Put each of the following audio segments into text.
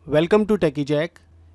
Welcome to Techi.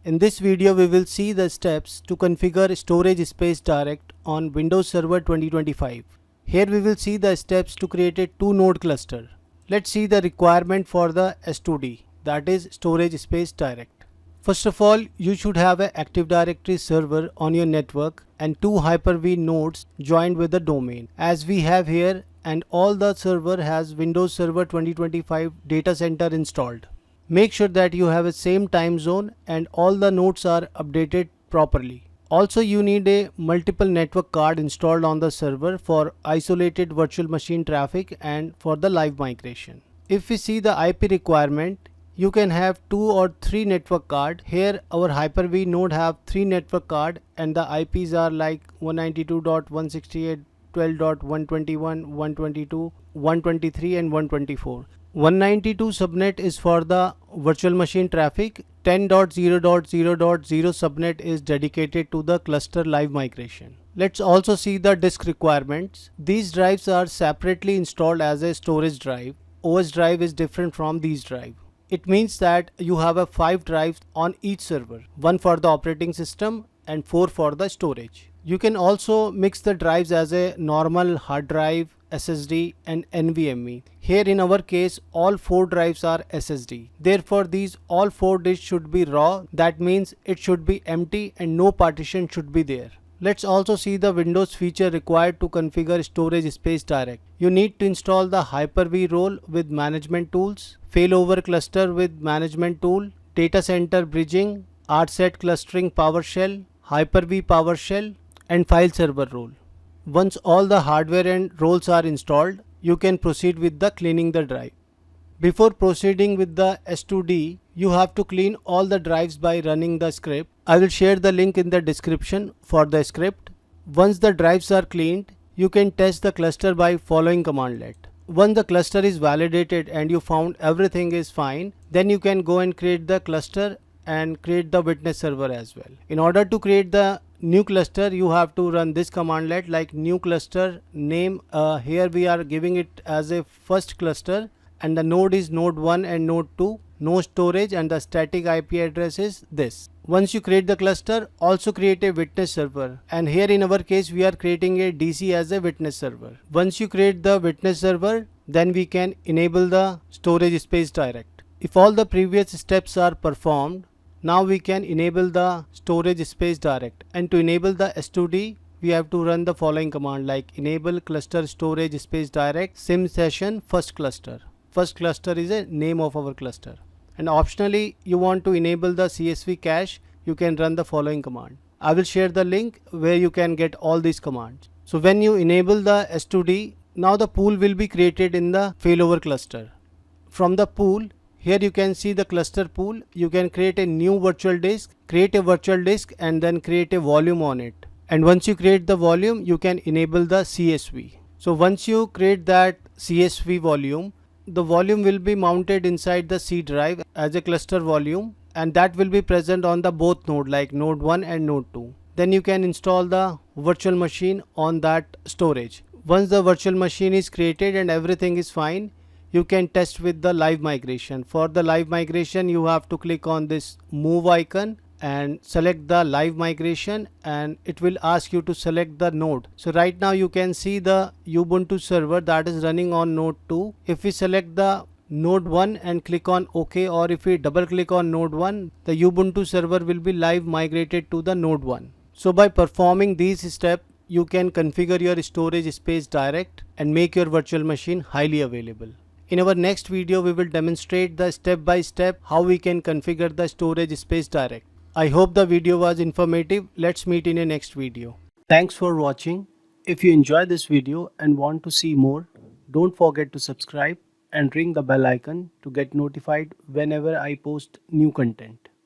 In this video we will see the steps to configure storage space direct on Windows Server 2025. Here we will see the steps to create a 2-node cluster. Let's see the requirement for the S2D, that is storage space direct. First of all, you should have an Active Directory server on your network and 2 Hyper-V nodes joined with the domain as we have here, and all the server has Windows Server 2025 data center installed. Make sure that you have a same time zone and all the nodes are updated properly. Also, you need a multiple network card installed on the server for isolated virtual machine traffic and for the live migration. If we see the IP requirement, you can have 2 or 3 network card. Here our Hyper-V node have 3 network card and the IPs are like 192.168.12.121, 122, 123 and 124. 192 subnet is for the virtual machine traffic. 10.0.0.0 subnet is dedicated to the cluster live migration. Let's also see the disk requirements. These drives are separately installed as a storage drive. OS drive is different from these drive. It means that you have a 5 drives on each server, 1 for the operating system and 4 for the storage. You can also mix the drives as a normal hard drive, SSD and NVMe. Here in our case all 4 drives are SSD. Therefore these all 4 disks should be raw. That means it should be empty and no partition should be there. Let's also see the Windows feature required to configure storage space direct. You need to install the Hyper-V role with management tools, failover cluster with management tool, data center bridging, RSet clustering PowerShell, Hyper-V PowerShell and file server role. Once all the hardware and roles are installed, you can proceed with the cleaning the drive. Before proceeding with the S2D, you have to clean all the drives by running the script. I will share the link in the description for the script. Once the drives are cleaned, you can test the cluster by following commandlet. Once the cluster is validated and you found everything is fine, then you can go and create the cluster and create the witness server as well. In order to create the new cluster, you have to run this commandlet like new cluster name. Here we are giving it as a first cluster and the node is node 1 and node 2, no storage, and the static IP address is this. Once you create the cluster, also create a witness server, and here in our case we are creating a DC as a witness server. Once you create the witness server, then we can enable the storage space direct. If all the previous steps are performed, now we can enable the storage space direct, and to enable the S2D we have to run the following command like enable cluster storage space direct sim session first cluster. First cluster is a name of our cluster, and optionally you want to enable the CSV cache, you can run the following command. I will share the link where you can get all these commands. So when you enable the S2D, now the pool will be created in the failover cluster. From the pool, here you can see the cluster pool. You can create a new virtual disk, create a virtual disk and then create a volume on it. And once you create the volume, you can enable the CSV. So once you create that CSV volume, the volume will be mounted inside the C drive as a cluster volume, and that will be present on the both node like node 1 and node 2. Then you can install the virtual machine on that storage. Once the virtual machine is created and everything is fine, you can test with the live migration. For the live migration, you have to click on this move icon and select the live migration, and it will ask you to select the node. So right now you can see the Ubuntu server that is running on node 2. If we select the node 1 and click on OK, or if we double click on node 1, the Ubuntu server will be live migrated to the node 1. So by performing these steps, you can configure your storage space direct and make your virtual machine highly available. In our next video, we will demonstrate the step by step how we can configure the storage space direct. I hope the video was informative. Let's meet in a next video. Thanks for watching. If you enjoyed this video and want to see more, don't forget to subscribe and ring the bell icon to get notified whenever I post new content.